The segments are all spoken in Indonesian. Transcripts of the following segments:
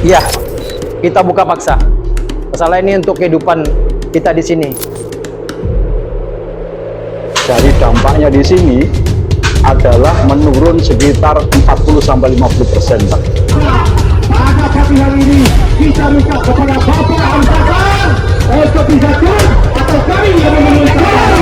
Iya, kita buka paksa. Masalah ini untuk kehidupan kita di sini. Dari dampaknya di sini adalah menurun sekitar 40-50%, Pak. Pada pagi hari ini kita minta kepada Bapak Angkatan untuk bisa turun atau kami yang memerintahkan.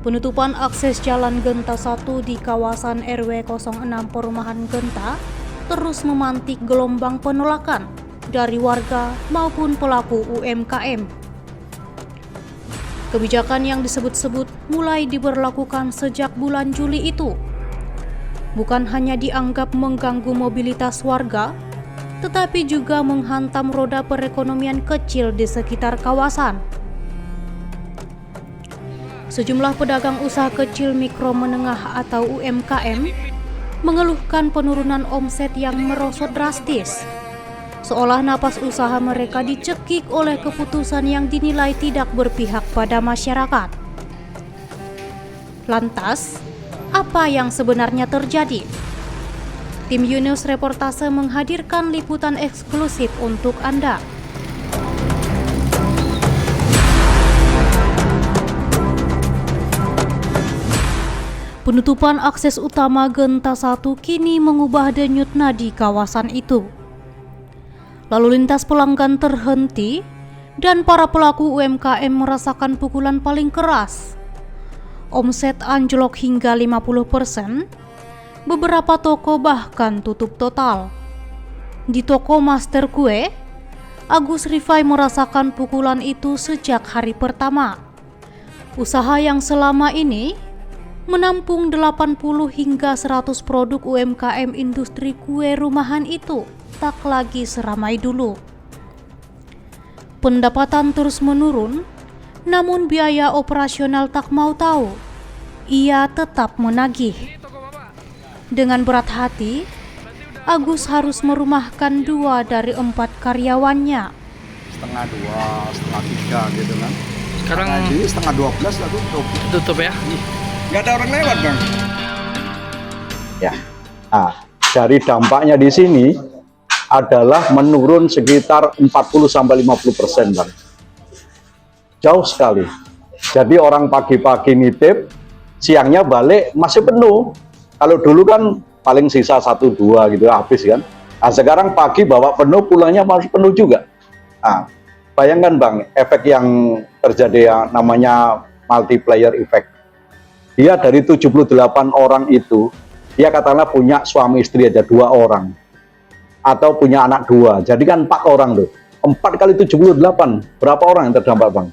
Penutupan akses Jalan Genta 1 di kawasan RW 06 Perumahan Genta terus memantik gelombang penolakan dari warga maupun pelaku UMKM. Kebijakan yang disebut-sebut mulai diberlakukan sejak bulan Juli itu bukan hanya dianggap mengganggu mobilitas warga, tetapi juga menghantam roda perekonomian kecil di sekitar kawasan. Sejumlah pedagang usaha kecil mikro menengah atau UMKM mengeluhkan penurunan omset yang merosot drastis, seolah napas usaha mereka dicekik oleh keputusan yang dinilai tidak berpihak pada masyarakat. Lantas, apa yang sebenarnya terjadi? Tim Yunus Reportase menghadirkan liputan eksklusif untuk Anda. Penutupan akses utama Genta 1 kini mengubah denyut nadi kawasan itu. Lalu lintas pelanggan terhenti dan para pelaku UMKM merasakan pukulan paling keras. Omset anjlok hingga 50%, beberapa toko bahkan tutup total. Di toko Master Kue, Agus Rifai merasakan pukulan itu sejak hari pertama. Usaha yang selama ini menampung 80 hingga 100 produk UMKM industri kue rumahan itu tak lagi seramai dulu. Pendapatan terus menurun, namun biaya operasional tak mau tahu. Ia tetap menagih. Dengan berat hati, Agus harus merumahkan 2 dari 4 karyawannya. Setengah 2, setengah 3 gitu kan. Sekarang Jadi setengah 12 lah tutup ya. Nggak ada orang lewat, Bang. Ya. Nah, dari dampaknya di sini adalah menurun sekitar 40-50%, Bang. Jauh sekali. Jadi orang pagi-pagi nitip, siangnya balik masih penuh. Kalau dulu kan paling sisa 1-2 gitu habis kan. Nah, sekarang pagi bawa penuh, pulangnya masih penuh juga. Nah, bayangkan, Bang, efek yang terjadi yang namanya multiplier effect. Dia dari 78 orang itu, dia katakanlah punya suami istri aja 2 orang. Atau punya anak 2, jadi kan 4 orang tuh. 4 kali 78, berapa orang yang terdampak, Bang?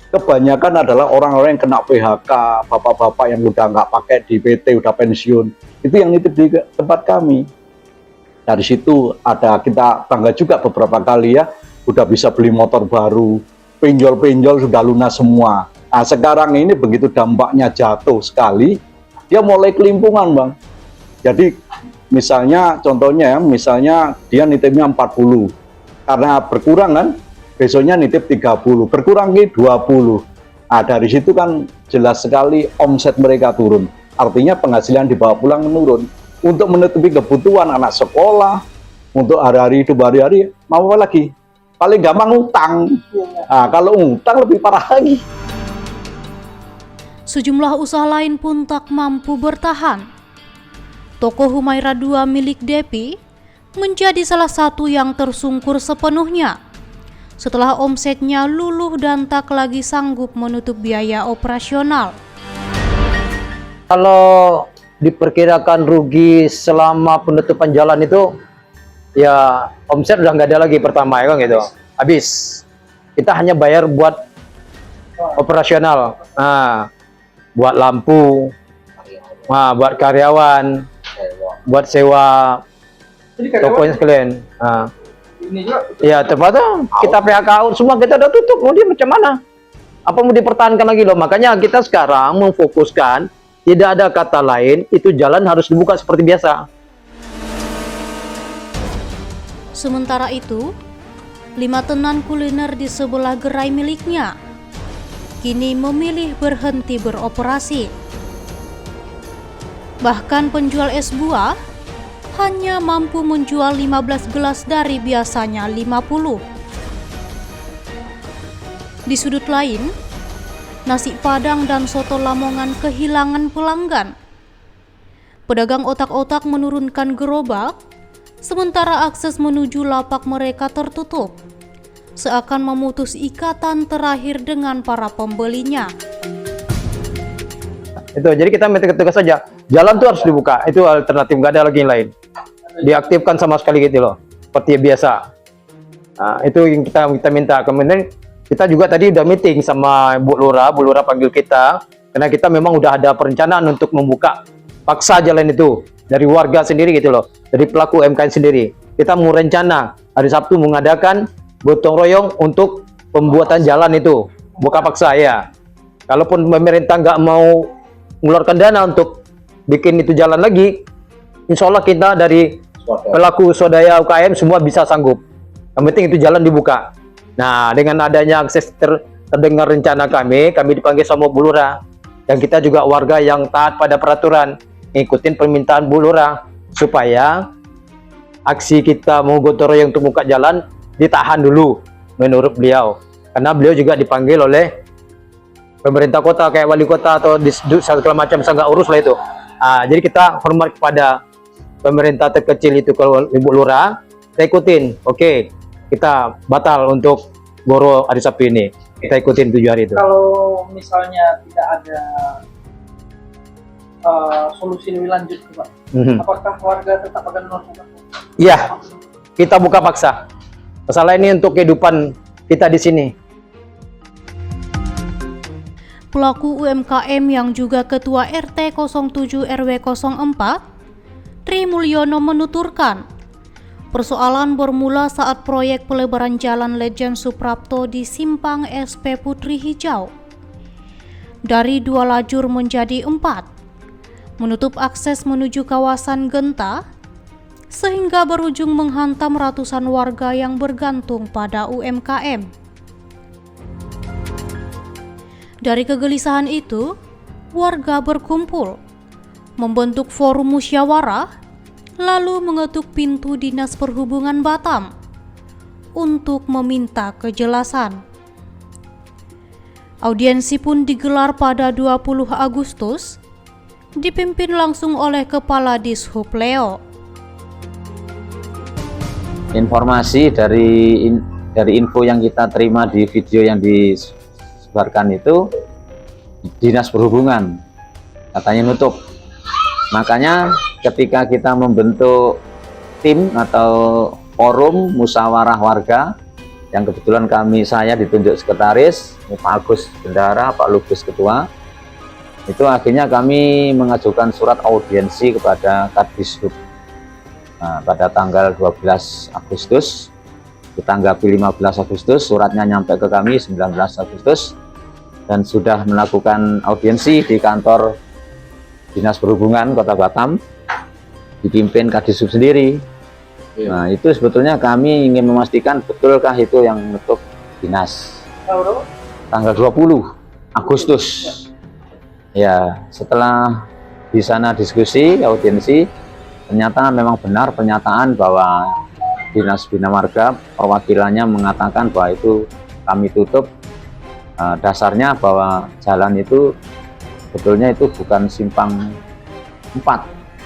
Kebanyakan adalah orang-orang yang kena PHK, bapak-bapak yang udah nggak pakai di PT, udah pensiun. Itu yang nitip di tempat kami. Dari situ ada kita bangga juga beberapa kali ya, udah bisa beli motor baru, pinjol-pinjol sudah lunas semua. Nah, sekarang ini begitu dampaknya jatuh sekali, dia mulai kelimpungan, Bang. Jadi misalnya contohnya ya, misalnya dia nitipnya 40, karena berkurang kan, besoknya nitip 30, berkurang ke 20. Nah, dari situ kan jelas sekali omset mereka turun. Artinya penghasilan dibawa pulang menurun. Untuk menutupi kebutuhan anak sekolah, untuk hari-hari hidup hari-hari, mau apa lagi? Paling gampang utang. Nah, kalau utang lebih parah lagi. Sejumlah usaha lain pun tak mampu bertahan. Toko Humaira 2 milik Depi menjadi salah satu yang tersungkur sepenuhnya setelah omsetnya luluh dan tak lagi sanggup menutup biaya operasional. Kalau diperkirakan rugi selama penutupan jalan itu, ya omset udah nggak ada lagi pertama ya kan gitu. habis. Kita hanya bayar buat operasional, buat lampu, buat karyawan, buat sewa tokonya sekalian. Ya ternyata kita PHK semua, kita udah tutup. Mau dia macam mana? Apa mau dipertahankan lagi loh? Makanya kita sekarang memfokuskan, tidak ada kata lain, itu jalan harus dibuka seperti biasa. Sementara itu, 5 tenan kuliner di sebelah gerai miliknya kini memilih berhenti beroperasi. Bahkan penjual es buah hanya mampu menjual 15 gelas dari biasanya 50. Di sudut lain, nasi Padang dan soto Lamongan kehilangan pelanggan. Pedagang otak-otak menurunkan gerobak, sementara akses menuju lapak mereka tertutup, seakan memutus ikatan terakhir dengan para pembelinya. Itu jadi kita tegas saja, jalan tuh harus dibuka, itu alternatif, nggak ada lagi yang lain. Diaktifkan sama sekali gitu loh, seperti biasa. Itu yang kita minta. Kemudian kita juga tadi udah meeting sama Bu Lurah panggil kita, karena kita memang udah ada perencanaan untuk membuka paksa jalan itu dari warga sendiri gitu loh, dari pelaku UMKM sendiri. Kita mau rencana hari Sabtu mengadakan gotong royong untuk pembuatan jalan itu, buka paksa ya. Kalaupun pemerintah nggak mau mengeluarkan dana untuk bikin itu jalan lagi, insya Allah kita dari pelaku swadaya UKM semua bisa sanggup. Yang penting itu jalan dibuka. Nah, dengan adanya akses terdengar rencana kami dipanggil sama Bu Lurah, dan kita juga warga yang taat pada peraturan, ngikutin permintaan Bu Lurah supaya aksi kita mau gotong royong untuk buka jalan ditahan dulu menurut beliau, karena beliau juga dipanggil oleh pemerintah kota kayak wali kota atau disduk segala macam, saya nggak urus lah itu. Jadi kita hormat kepada pemerintah terkecil itu, kalau Ibu Lurah kita ikutin. Oke, kita batal untuk goro hari Sabtu ini, kita ikutin 7 hari itu. Kalau misalnya tidak ada solusi lebih lanjut, Pak, apakah warga tetap akan melakukan? Iya, kita buka paksa. Masalah ini untuk kehidupan kita di sini. Pelaku UMKM yang juga Ketua RT 07 RW 04, Tri Mulyono menuturkan, persoalan bermula saat proyek pelebaran jalan Lejen Suprapto di Simpang SP Putri Hijau dari 2 lajur menjadi 4, menutup akses menuju kawasan Genta, sehingga berujung menghantam ratusan warga yang bergantung pada UMKM. Dari kegelisahan itu, warga berkumpul, membentuk forum musyawarah, lalu mengetuk pintu Dinas Perhubungan Batam untuk meminta kejelasan. Audiensi pun digelar pada 20 Agustus, dipimpin langsung oleh Kepala Dishub Leo. Informasi dari info yang kita terima di video yang disebarkan itu, Dinas Perhubungan katanya nutup. Makanya ketika kita membentuk tim atau forum musyawarah warga, yang kebetulan saya ditunjuk sekretaris, Pak Agus Bendara, Pak Lubis Ketua, itu akhirnya kami mengajukan surat audiensi kepada Kadishub. Pada tanggal 12 Agustus, ditanggapi 15 Agustus, suratnya nyampe ke kami 19 Agustus, dan sudah melakukan audiensi di kantor Dinas Perhubungan Kota Batam, dipimpin Kadishub sendiri. Nah, itu sebetulnya kami ingin memastikan betulkah itu yang menutup dinas. Tanggal 20 Agustus. Ya, setelah di sana diskusi, audiensi, ternyata memang benar pernyataan bahwa Dinas Bina Marga perwakilannya mengatakan bahwa itu kami tutup. Dasarnya bahwa jalan itu sebetulnya itu bukan simpang 4,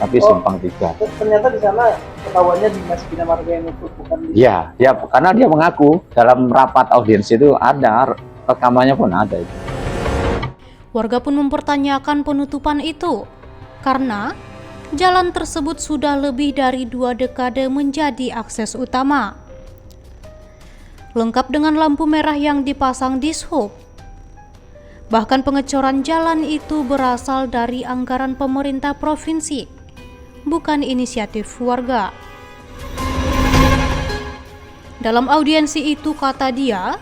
tapi simpang 3. Ternyata di sana ketahuannya Dinas Bina Marga yang nutup, bukan di... Ya, karena dia mengaku dalam rapat audiensi itu ada, rekamannya pun ada itu. Warga pun mempertanyakan penutupan itu, karena jalan tersebut sudah lebih dari 2 dekade menjadi akses utama. lengkap dengan lampu merah yang dipasang di Dishub. Bahkan pengecoran jalan itu berasal dari anggaran pemerintah provinsi, bukan inisiatif warga. Dalam audiensi itu, kata dia,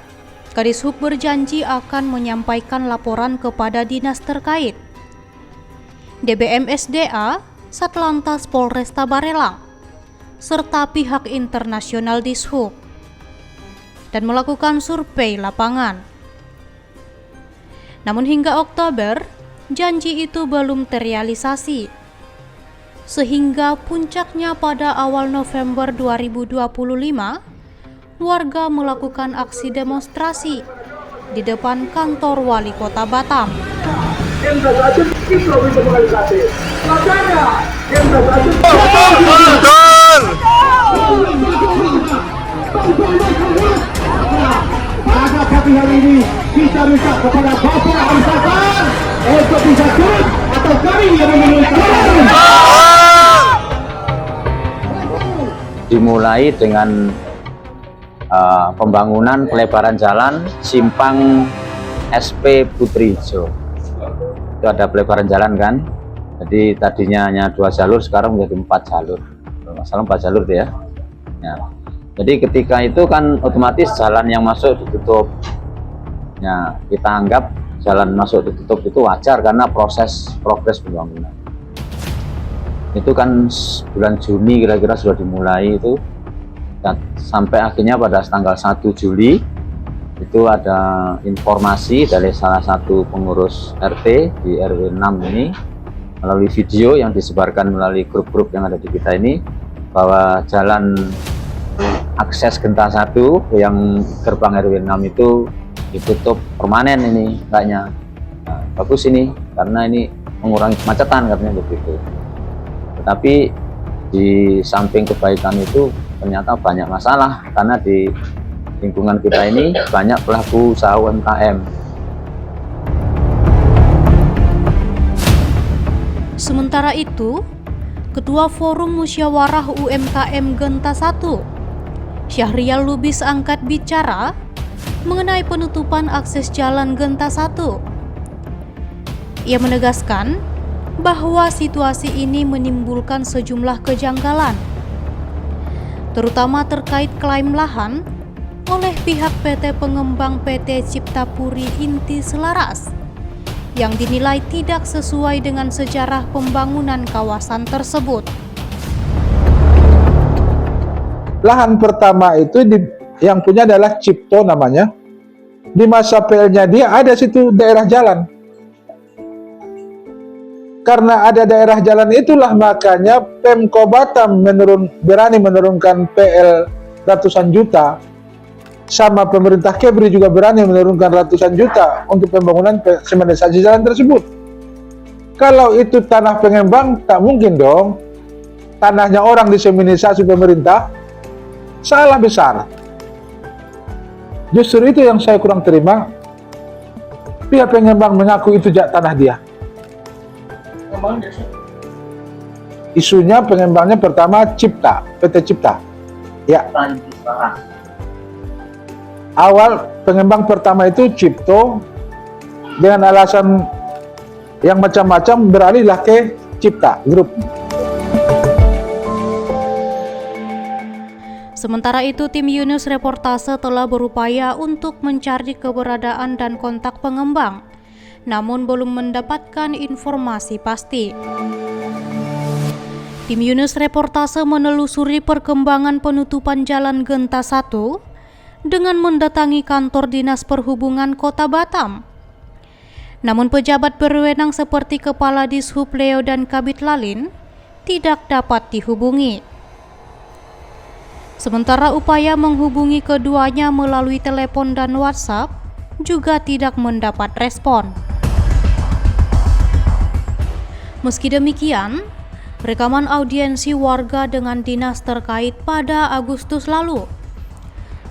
Kadishub berjanji akan menyampaikan laporan kepada dinas terkait, DBM SDA, Satlantas Polresta Barelang, serta pihak internasional Dishub, dan melakukan survei lapangan. Namun hingga Oktober, janji itu belum terrealisasi, sehingga puncaknya pada awal November 2025, warga melakukan aksi demonstrasi di depan kantor wali kota Batam. Pada pagi hari ini kita minta kepada Bapak Amsakan untuk bisa turun atau kami yang memerintahkan. Dimulai dengan pembangunan pelebaran jalan simpang SP Putri Ijo. Itu ada pelebaran jalan kan, jadi tadinya hanya 2 jalur, sekarang menjadi 4 jalur. Masalah 4 jalur ya. Ya. Jadi ketika itu kan otomatis jalan yang masuk ditutup. Ya, kita anggap jalan masuk ditutup itu wajar karena progres pembangunan. Itu kan bulan Juni kira-kira sudah dimulai itu. Dan sampai akhirnya pada tanggal 1 Juli itu ada informasi dari salah satu pengurus RT di RW 6 ini melalui video yang disebarkan melalui grup-grup yang ada di kita ini, bahwa jalan akses Genta 1 yang gerbang RW 6 itu ditutup permanen ini kayaknya. Nah, bagus ini karena ini mengurangi kemacetan katanya begitu. Tetapi di samping kebaikan itu ternyata banyak masalah karena di lingkungan kita ini banyak pelaku usaha UMKM. Sementara itu, Ketua Forum Musyawarah UMKM Genta 1, Syahrial Lubis, angkat bicara mengenai penutupan akses jalan Genta 1. Ia menegaskan bahwa situasi ini menimbulkan sejumlah kejanggalan, terutama terkait klaim lahan oleh pihak PT pengembang PT Ciptapuri Inti Selaras yang dinilai tidak sesuai dengan sejarah pembangunan kawasan tersebut. Lahan pertama itu yang punya adalah Cipto namanya. Di masa PL-nya dia ada situ daerah jalan. Karena ada daerah jalan itulah makanya Pemko Batam berani menurunkan PL ratusan juta, sama pemerintah Kebri juga berani menurunkan ratusan juta untuk pembangunan semenisasi jalan tersebut. Kalau itu tanah pengembang, tak mungkin dong tanahnya orang disemenisasi pemerintah. Salah besar. Justru itu yang saya kurang terima. Pihak pengembang mengaku itu tanah dia. Isunya pengembangnya pertama Cipta, PT Cipta. Ya. Awal pengembang pertama itu Cipto, dengan alasan yang macam-macam beralihlah ke Cipta Group. Sementara itu, tim Yunus Reportase telah berupaya untuk mencari keberadaan dan kontak pengembang, namun belum mendapatkan informasi pasti. Tim Yunus Reportase menelusuri perkembangan penutupan jalan Genta 1 dengan mendatangi kantor Dinas Perhubungan Kota Batam. Namun pejabat berwenang seperti Kepala Dishub Leo dan Kabid Lalin tidak dapat dihubungi. Sementara upaya menghubungi keduanya melalui telepon dan WhatsApp juga tidak mendapat respon. Meski demikian, rekaman audiensi warga dengan dinas terkait pada Agustus lalu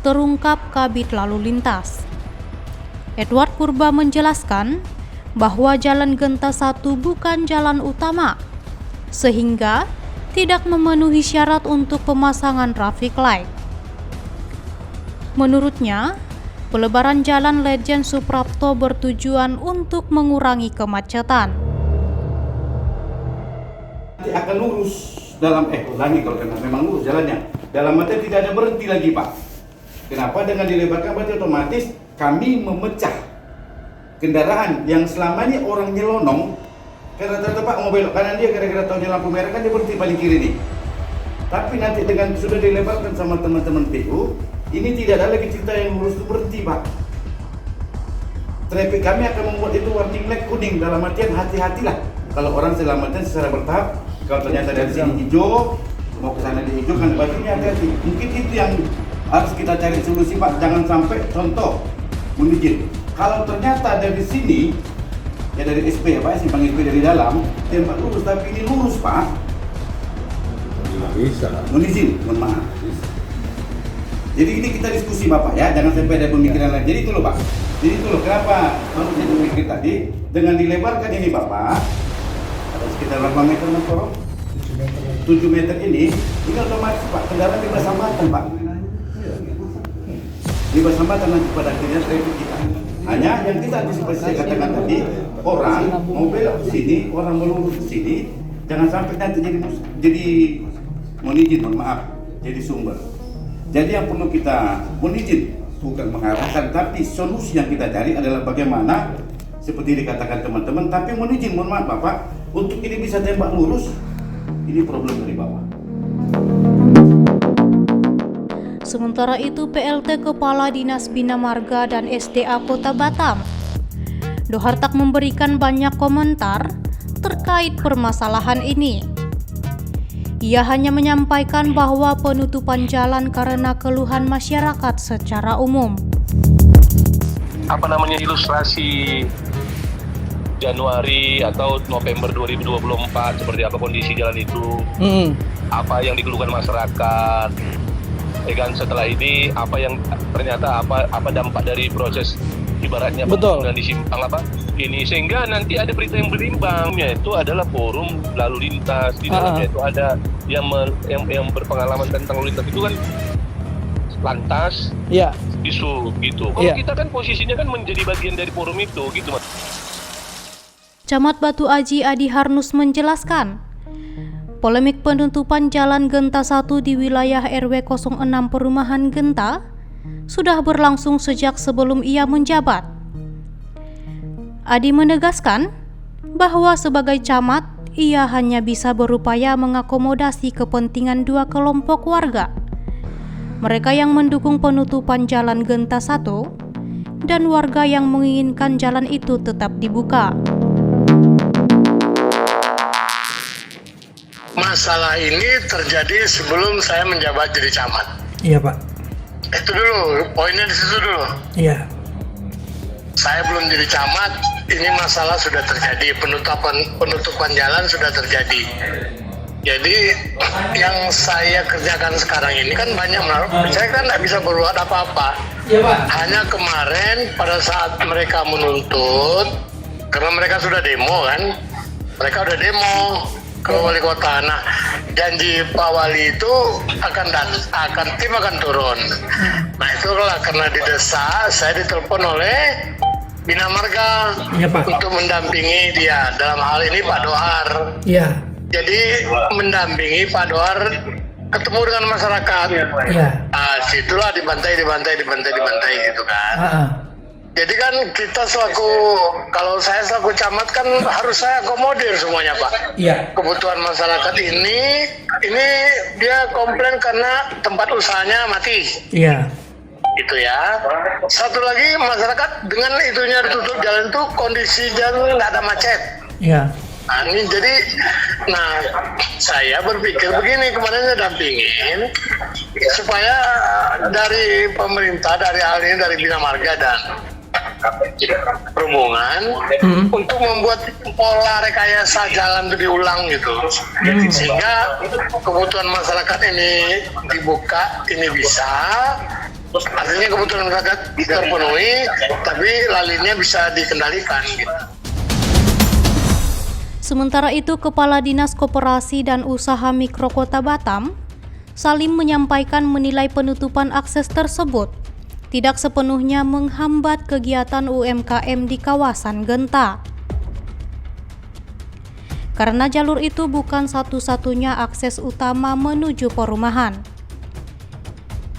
terungkap Kabid Lalu Lintas. Edward Purba menjelaskan bahwa Jalan Genta 1 bukan jalan utama, sehingga tidak memenuhi syarat untuk pemasangan traffic light. Menurutnya, pelebaran jalan Lejen Suprapto bertujuan untuk mengurangi kemacetan. Nanti akan lurus ulangi kalau memang lurus jalannya. Dalam arti tidak ada berhenti lagi, Pak. Kenapa? Dengan dilebarkan berarti otomatis kami memecah kendaraan yang selama ini orang nyelonong karena tertepak mau belok kanan dia gara-gara tahunya lampu merah kan dia berhenti paling kiri nih. Tapi nanti dengan sudah dilebarkan sama teman-teman PU, ini tidak ada lagi cerita yang lurus itu berhenti, Pak. Traffic kami akan membuat itu warning light kuning, dalam artian hati-hatilah kalau orang selamatkan secara bertahap. Kalau ternyata dari sini hijau, mau ke sana di hijau kan bajunya hati-hati. Mungkin itu yang harus kita cari solusi, Pak. Jangan sampai contoh menijin. Kalau ternyata dari sini ya dari SP ya Pak, simpang SP dari dalam tembak lurus, tapi ini lurus, Pak. Nggak bisa. Menizin, mohon maaf. Jadi ini kita diskusi Bapak ya, jangan sampai ada pemikiran lain. Jadi itu loh Pak. Jadi itu loh kenapa kalau saya berpikir tadi dengan dilebarkan ini Bapak ada sekitar berapa meter Mas Korong? 7 meter ini otomatis Pak kendaraan bebas hambatan Pak. Bebas hambatan nanti pada akhirnya traffic kita. Hanya yang kita antisipasi saya katakan tadi, orang mau belok ke sini, orang melurus ke sini, jangan sampai nanti jadi mohon maaf, jadi sumber. Jadi yang perlu kita mohon bukan mengarahkan, tapi solusi yang kita cari adalah bagaimana seperti dikatakan teman-teman, tapi mohon maaf Bapak, untuk ini bisa tembak lurus, ini problem dari bawah. Sementara itu, PLT Kepala Dinas Bina Marga dan SDA Kota Batam, Dohartak memberikan banyak komentar terkait permasalahan ini. Ia hanya menyampaikan bahwa penutupan jalan karena keluhan masyarakat secara umum. Ilustrasi Januari atau November 2024 seperti apa kondisi jalan itu, apa yang dikeluhkan masyarakat, kan setelah ini apa yang ternyata apa dampak dari proses ibaratnya pembangunan di simpang apa ini, sehingga nanti ada berita yang berimbang, yaitu adalah forum lalu lintas di dalamnya itu ada yang berpengalaman tentang lalu lintas itu kan lantas isu gitu. Kalau kita kan posisinya kan menjadi bagian dari forum itu gitu Mas. Camat Batu Aji Adi Harnus menjelaskan, polemik penutupan Jalan Genta 1 di wilayah RW 06 Perumahan Genta sudah berlangsung sejak sebelum ia menjabat. Adi menegaskan bahwa sebagai camat, ia hanya bisa berupaya mengakomodasi kepentingan dua kelompok warga. Mereka yang mendukung penutupan Jalan Genta 1 dan warga yang menginginkan jalan itu tetap dibuka. Masalah ini terjadi sebelum saya menjabat jadi camat. Iya Pak. Itu dulu, poinnya di situ dulu. Iya. Saya belum jadi camat, ini masalah sudah terjadi, penutupan jalan sudah terjadi. Jadi yang saya kerjakan sekarang ini kan banyak, saya kan tidak bisa berbuat apa-apa. Iya Pak. Hanya kemarin pada saat mereka menuntut, karena mereka sudah demo kan, mereka udah demo ke wali kota. Nah, janji Pak Wali itu tim akan turun. Nah, itulah karena didesak, saya ditelepon oleh Bina Marga untuk mendampingi dia. Dalam hal ini Pak Dohar. Iya. Jadi mendampingi Pak Dohar ketemu dengan masyarakat. Iya. Nah, situlah dibantai gitu kan. Jadi kan kita kalau saya selaku camat kan harus saya akomodir semuanya Pak. Iya. Kebutuhan masyarakat ini dia komplain karena tempat usahanya mati. Iya. Itu ya. Satu lagi masyarakat dengan itunya ditutup jalan itu kondisi jalan nggak ada macet. Iya. Nah, ini jadi, saya berpikir begini, kemarin saya dampingin supaya dari pemerintah, dari hal ini, dari Bina Marga dan Perhubungan untuk membuat pola rekayasa jalan itu diulang gitu, sehingga kebutuhan masyarakat ini dibuka, ini bisa. Artinya kebutuhan masyarakat terpenuhi, tapi lalinnya bisa dikendalikan gitu. Sementara itu, Kepala Dinas Koperasi dan Usaha Mikro Kota Batam, Salim menyampaikan menilai penutupan akses tersebut tidak sepenuhnya menghambat kegiatan UMKM di kawasan Genta. Karena jalur itu bukan satu-satunya akses utama menuju perumahan.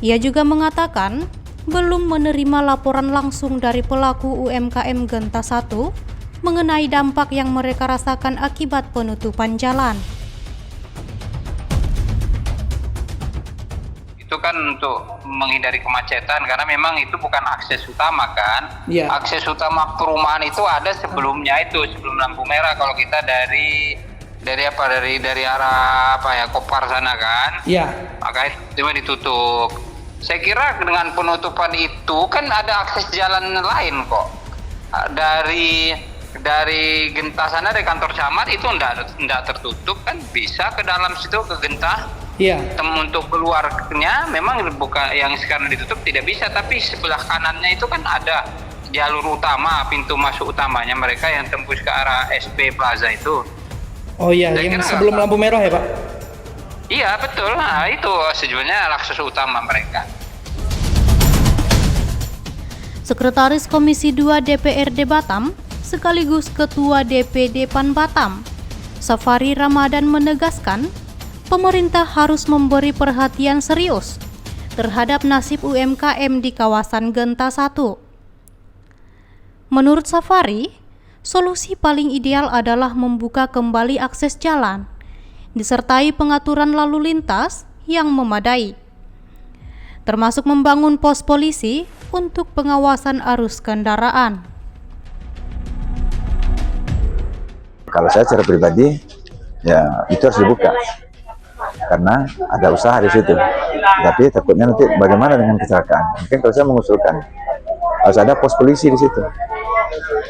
Ia juga mengatakan belum menerima laporan langsung dari pelaku UMKM Genta 1 mengenai dampak yang mereka rasakan akibat penutupan jalan. Itu kan untuk menghindari kemacetan, karena memang itu bukan akses utama kan. Akses utama perumahan itu ada sebelumnya, itu sebelum lampu merah. Kalau kita dari arah Kopar sana kan, maka itu ditutup. Saya kira dengan penutupan itu kan ada akses jalan lain kok. Dari Genta sana, dari kantor camat itu enggak tertutup kan, bisa ke dalam situ ke Genta. Untuk keluarnya memang bukan yang sekarang ditutup, tidak bisa, tapi sebelah kanannya itu kan ada jalur utama, pintu masuk utamanya mereka yang tembus ke arah SP Plaza itu. Oh iya, yang sebelum lampu merah ya Pak? Iya betul, nah itu sebenarnya akses utama mereka. Sekretaris Komisi 2 DPRD Batam sekaligus Ketua DPD PAN Batam, Safari Ramadan menegaskan pemerintah harus memberi perhatian serius terhadap nasib UMKM di kawasan Genta 1. Menurut Safari, solusi paling ideal adalah membuka kembali akses jalan, disertai pengaturan lalu lintas yang memadai, termasuk membangun pos polisi untuk pengawasan arus kendaraan. Kalau saya secara pribadi, ya itu harus dibuka, karena ada usaha di situ. Tapi takutnya nanti bagaimana dengan kecelakaan. Mungkin kalau saya mengusulkan harus ada pos polisi di situ,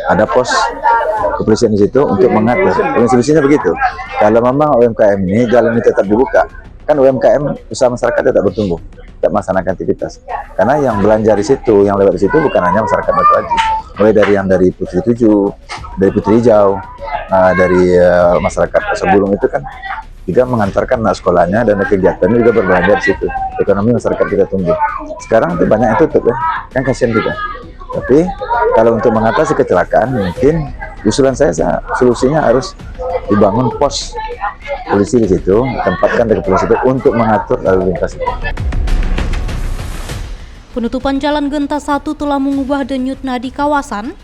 ada pos kepolisian di situ untuk mengatur. Solusinya begitu. Kalau memang UMKM ini jalan ini tetap dibuka, kan UMKM usaha masyarakat tetap bertumbuh, tetap melaksanakan aktivitas. Karena yang belanja di situ, yang lewat di situ bukan hanya masyarakat Batu Aji, mulai dari yang dari Putri 7, dari Putri Hijau, dari masyarakat Sebulung itu kan juga mengantarkan anak sekolahnya, dan kegiatannya juga berbelanja di situ. Ekonomi masyarakat kita tumbuh. Sekarang itu banyak yang tutup ya, kan kasihan juga. Tapi kalau untuk mengatasi kecelakaan, mungkin usulan saya solusinya harus dibangun pos polisi di situ, tempatkan dari polisi itu untuk mengatur lalu lintas itu. Penutupan jalan Genta 1 telah mengubah denyut nadi kawasan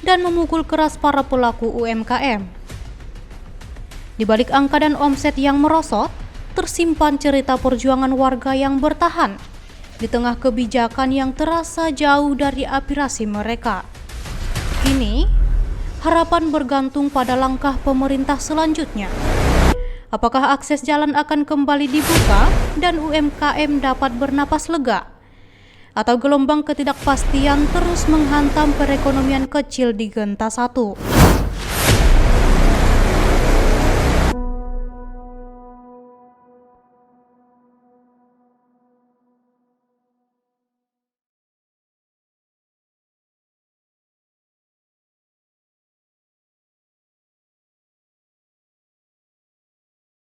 dan memukul keras para pelaku UMKM. Di balik angka dan omset yang merosot, tersimpan cerita perjuangan warga yang bertahan di tengah kebijakan yang terasa jauh dari aspirasi mereka. Kini, harapan bergantung pada langkah pemerintah selanjutnya. Apakah akses jalan akan kembali dibuka dan UMKM dapat bernapas lega? Atau gelombang ketidakpastian terus menghantam perekonomian kecil di Genta 1?